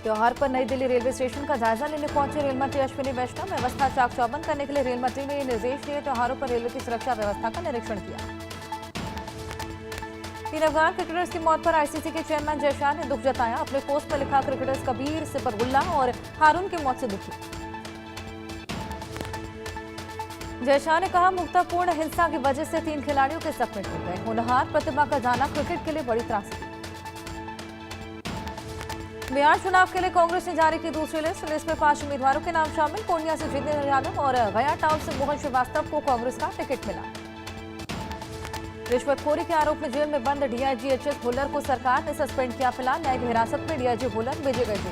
त्योहार पर नई दिल्ली रेलवे स्टेशन का जायजा लेने पहुंचे रेल मंत्री अश्विनी वैष्णव। व्यवस्था चाक चौबंद करने के लिए रेल मंत्री ने निर्देश दिए। त्योहारों पर रेलवे की सुरक्षा व्यवस्था का निरीक्षण किया। 3 अफगान क्रिकेटर्स की मौत पर आईसीसी के चेयरमैन जयशाह ने दुख जताया। अपने पोस्ट पर लिखा, क्रिकेटर्स कबीर, सिपरगुल्ला और हारून की मौत से दुखी। जयशाह ने कहा, मुक्तापूर्ण हिंसा की वजह से 3 खिलाड़ियों के सपने टूट गए। होनहार प्रतिभा का जाना क्रिकेट के लिए बड़ी त्रासदी। बिहार चुनाव के लिए कांग्रेस ने जारी की दूसरी लिस्ट में 5 उम्मीदवारों के नाम शामिल। पूर्णिया से जितेंद्र यादव और गया टाउन से मोहन श्रीवास्तव को कांग्रेस का टिकट मिला। रिश्वतखोरी के आरोप में जेल में बंद डीआईजी एचएस भुल्लर को सरकार ने सस्पेंड किया। फिलहाल न्यायिक हिरासत में डीआईजी भुल्लर भेजे गए थे।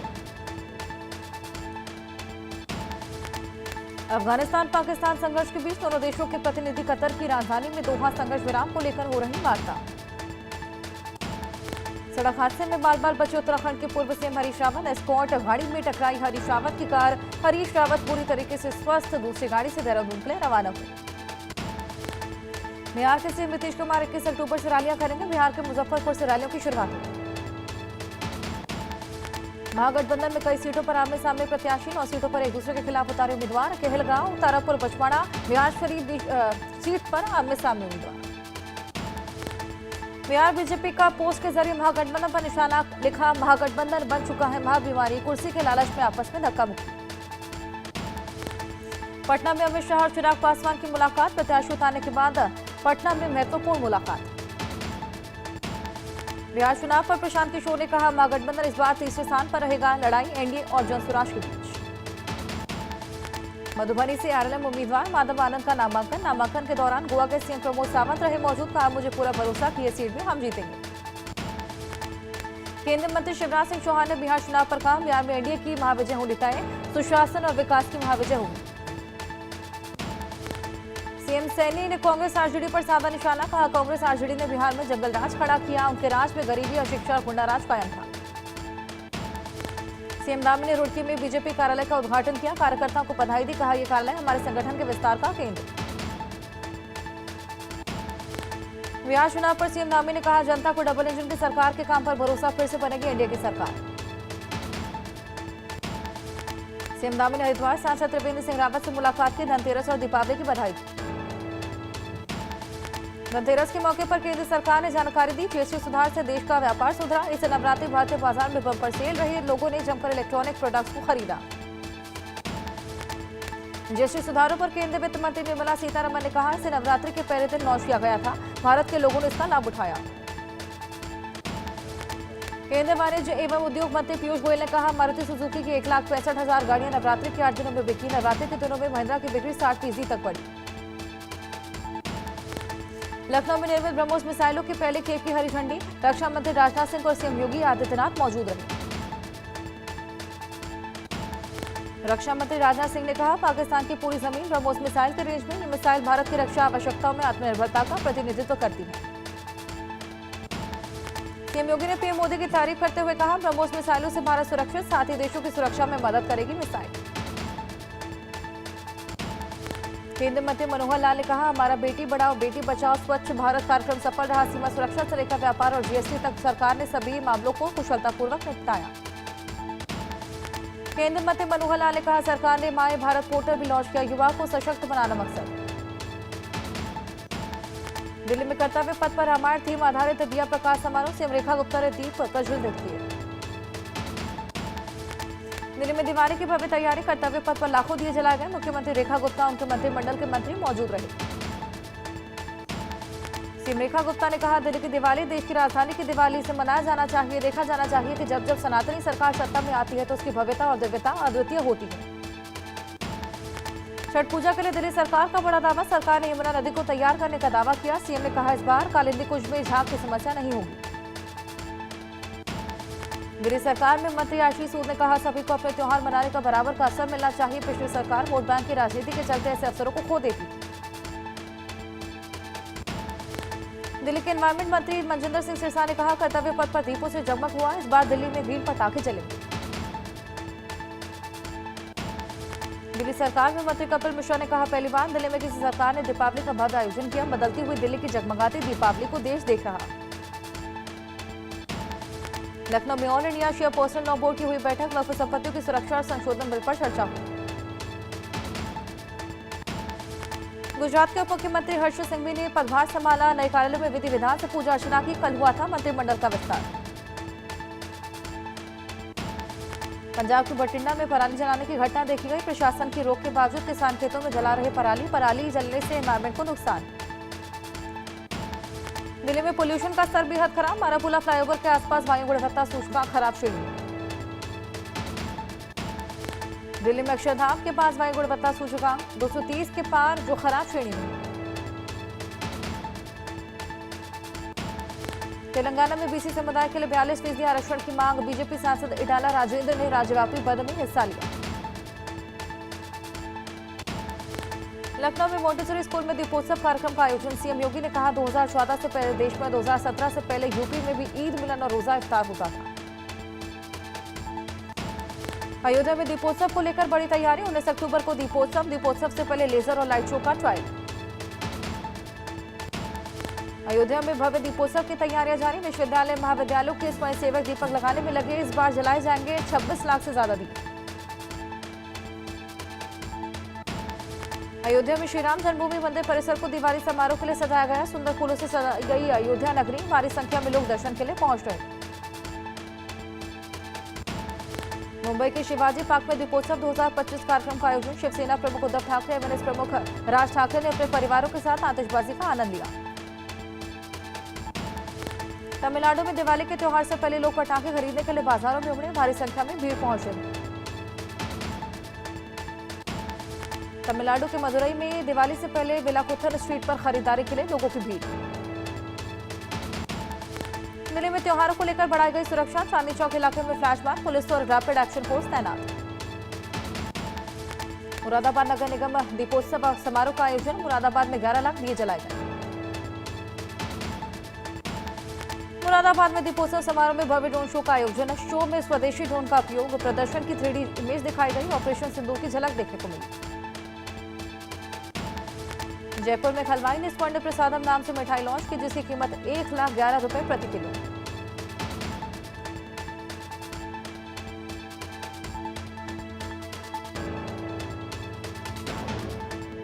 अफगानिस्तान पाकिस्तान संघर्ष के बीच दोनों देशों के प्रतिनिधि कतर की राजधानी में दोहा संघर्ष विराम को लेकर हो रही वार्ता। सड़क हादसे में बाल बाल बचे उत्तराखंड के पूर्व सीएम हरीश रावत। एस्कॉर्ट गाड़ी में टकराई हरीश रावत की कार। हरीश रावत पूरी तरीके से स्वस्थ दूसरी गाड़ी से देहरादून के लिए रवाना हुए। बिहार के सीएम नीतीश कुमार 21 अक्टूबर से रैलियां करेंगे। बिहार के मुजफ्फरपुर से रैलियों की शुरुआत हुई। महागठबंधन में कई सीटों पर आमने सामने प्रत्याशी। 9 सीटों पर एक दूसरे के खिलाफ उतारे उम्मीदवार। कहलगांव, तारापुर, बछवाड़ा, बिहार शरीफ सीट पर आमने सामने उम्मीदवार। बिहार बीजेपी का पोस्ट के जरिए महागठबंधन पर निशाना लिखा। महागठबंधन बन चुका है महाबीमारी। कुर्सी के लालच में आपस में धक्का मुक्की। पटना में अमित शाह और चिराग पासवान की मुलाकात। प्रत्याशी उतारने के बाद पटना में महत्वपूर्ण मुलाकात। बिहार चुनाव पर प्रशांत किशोर ने कहा, महागठबंधन इस बार तीसरे स्थान पर रहेगा। लड़ाई एनडीए और जनसुराज के बीच। मधुबनी से आरएलएम उम्मीदवार माधव आनंद का नामांकन के दौरान गोवा के सीएम प्रमोद सावंत रहे मौजूद। कहा, मुझे पूरा भरोसा कि ये सीट भी हम जीतेंगे। केंद्रीय मंत्री शिवराज सिंह चौहान ने बिहार चुनाव पर कहा, बिहार में एनडीए की महाविजय होनी तय। सुशासन और विकास की महाविजय होगी। सीएम सैनी ने कांग्रेस आरजेडी पर साधा निशाना। कहा, कांग्रेस आरजेडी ने बिहार में जंगल राज खड़ा किया। उनके राज में गरीबी, अशिक्षा और गुंडा राज कायम था। सीएम रामी ने रुड़की में बीजेपी कार्यालय का उद्घाटन किया। कार्यकर्ताओं को बधाई दी। कहा, यह कार्यालय हमारे संगठन के विस्तार का केंद्र। बिहार चुनाव पर सीएम रामी ने कहा, जनता को डबल इंजन की सरकार के काम पर भरोसा। फिर से बनेगी एनडीए की सरकार। सीएम रामी ने हरिद्वार सांसद त्रिवेंद्र सिंह रावत से मुलाकात की। धनतेरस और दीपावली की बधाई दी। धनतेरस के मौके पर केंद्र सरकार ने जानकारी दी। जीएसटी सुधार से देश का व्यापार सुधरा। इस नवरात्रि भारतीय बाजार में बम्पर सेल रही। लोगों ने जमकर इलेक्ट्रॉनिक प्रोडक्ट्स को खरीदा। जीएसटी सुधारों पर केंद्रीय वित्त मंत्री निर्मला सीतारमण ने कहा, इसे नवरात्रि के पहले दिन लॉन्च किया गया था। भारत के लोगों ने इसका लाभ उठाया। केंद्रीय वाणिज्य एवं उद्योग मंत्री पीयूष गोयल ने कहा, मारुति सुजुकी की 1,65,000 गाड़ियां नवरात्रि के 8 दिनों में बिकी। नवरात्रि के दिनों में महिंद्रा की बिक्री 60% तक बढ़ी। लखनऊ में निर्मित ब्रह्मोस मिसाइलों के पहले खेप की हरी झंडी। रक्षा मंत्री राजनाथ सिंह और सीएम योगी आदित्यनाथ मौजूद रहे। रक्षा मंत्री राजनाथ सिंह ने कहा, पाकिस्तान की पूरी जमीन ब्रह्मोस मिसाइल के रेंज में। ये मिसाइल भारत की रक्षा आवश्यकताओं में आत्मनिर्भरता का प्रतिनिधित्व करती है। सीएम योगी ने पीएम मोदी की तारीफ करते हुए कहा, ब्रह्मोस मिसाइलों से भारत सुरक्षित, साथ ही देशों की सुरक्षा में मदद करेगी मिसाइल। केंद्रीय मंत्री मनोहर लाल ने कहा, हमारा बेटी बढ़ाओ बेटी बचाओ स्वच्छ भारत कार्यक्रम सफल रहा। सीमा सुरक्षा से लेकर व्यापार और जीएसटी तक सरकार ने सभी मामलों को कुशलतापूर्वक निपटाया। केंद्रीय मंत्री मनोहर लाल ने कहा, सरकार ने माय भारत पोर्टल भी लॉन्च किया। युवाओं को सशक्त बनाना मकसद। दिल्ली में कर्तव्य पथ पर रामायण थीम आधारित दिया प्रकाश समारोह। सीएम रेखा गुप्ता ने दीप प्रज्वलित किए। दिल्ली में दिवाली की भव्य तैयारी। कर्तव्य पथ पर लाखों दिए जलाए गए। मुख्यमंत्री रेखा गुप्ता उनके मंत्रिमंडल के मंत्री मौजूद रहे। सीएम रेखा गुप्ता ने कहा, दिल्ली की दिवाली देश की राजधानी की दिवाली से मनाया जाना चाहिए। देखा जाना चाहिए कि जब जब सनातनी सरकार सत्ता में आती है तो उसकी भव्यता और दिव्यता अद्वितीय होती है। छठ पूजा के लिए दिल्ली सरकार का बड़ा दावा। सरकार ने यमुना नदी को तैयार करने का दावा किया। सीएम ने कहा, इस बार कालिंदी कुंज में झाग की समस्या नहीं होगी। दिल्ली सरकार में मंत्री आशीष सूद ने कहा, सभी को अपने त्योहार मनाने का बराबर का अवसर मिलना चाहिए। पिछली सरकार वोट बैंक की राजनीति के चलते ऐसे अवसरों को खो देती थी। दिल्ली के एनवायरमेंट मंत्री मनजिंदर सिंह सिरसा ने कहा, कर्तव्य पथ पर दीपों से जगमग हुआ। इस बार दिल्ली में ग्रीन पटाखे चलेंगे। दिल्ली सरकार में मंत्री कपिल मिश्रा ने कहा, पहली बार दिल्ली में किसी सरकार ने दीपावली का भव्य आयोजन किया। बदलती हुई दिल्ली की जगमगाती दीपावली को देश देख रहा। लखनऊ में all India chairperson law board की हुई बैठक। वक्फ संपत्तियों की सुरक्षा और संशोधन बिल पर चर्चा हुई। गुजरात के उप मुख्यमंत्री हर्ष सिंघवी ने पदभार संभाला। नए कार्यालय में विधि विधान से पूजा अर्चना की। कल हुआ था मंत्रिमंडल का विस्तार। पंजाब के बठिंडा में पराली जलाने की घटना देखी गई। प्रशासन की रोक के बावजूद किसान खेतों में जला रहे पराली जलने से एनवायरमेंट को नुकसान। दिल्ली में पोल्यूशन का स्तर बेहद खराब। मारापुला फ्लाईओवर के आसपास वायु गुणवत्ता सूचकांक खराब श्रेणी। दिल्ली में अक्षरधाम के पास वायु गुणवत्ता सूचकांक 230 के पार, जो खराब श्रेणी में। तेलंगाना में बीसी समुदाय के लिए 42% आरक्षण की मांग। बीजेपी सांसद इटाला राजेंद्र ने राज्यव्यापी बंद में हिस्सा लिया। लखनऊ में मोंटेसरी स्कूल में दीपोत्सव कार्यक्रम का आयोजन। सीएम योगी ने कहा 2014 से पहले देश में 2017 से पहले यूपी में भी ईद मिलन और रोजा इफ्तार होता था। अयोध्या में दीपोत्सव को लेकर बड़ी तैयारी। 19 अक्टूबर को दीपोत्सव से पहले लेजर और लाइट शो का ट्रायल। अयोध्या में भव्य दीपोत्सव की तैयारियां जारी। विश्वविद्यालय महाविद्यालयों के स्वयंसेवक दीपक लगाने में लगे। इस बार जलाए जाएंगे 26 लाख से ज्यादा दीप। अयोध्या में श्रीराम जन्मभूमि मंदिर परिसर को दिवाली समारोह के लिए सजाया गया। सुंदर फूलों से सजाई गई अयोध्या नगरी। भारी संख्या में लोग दर्शन के लिए पहुंच रहे। मुंबई के शिवाजी पार्क में दीपोत्सव 2025 कार्यक्रम का आयोजन। शिवसेना प्रमुख उद्धव ठाकरे एवं प्रमुख राज ठाकरे ने अपने परिवारों के साथ आतिशबाजी का आनंद लिया। तमिलनाडु में दिवाली के त्योहार से पहले लोग पटाखे खरीदने के लिए बाजारों में उमड़े। भारी संख्या में भीड़ पहुंचे। तमिलनाडु के मदुरई में दिवाली से पहले विलाकुथन स्ट्रीट पर खरीदारी के लिए लोगों की भीड़। दिल्ली में त्योहारों को लेकर बढ़ाई गई सुरक्षा। चांदनी चौक इलाके में फ्लैशमैन, पुलिस और रैपिड एक्शन फोर्स तैनात। मुरादाबाद नगर निगम दीपोत्सव समारोह का आयोजन। मुरादाबाद में 11 लाख दिए जलाए गए। मुरादाबाद में दीपोत्सव समारोह में भव्य ड्रोन शो का आयोजन। शो में स्वदेशी ड्रोन का उपयोग। प्रदर्शन की 3D इमेज दिखाई गई। ऑपरेशन सिंदूर की झलक देखने को मिली। जयपुर में हलवाई ने स्वर्ण प्रसादम नाम से मिठाई लॉन्च की, जिसकी कीमत 1,11,000 रुपए प्रति किलो।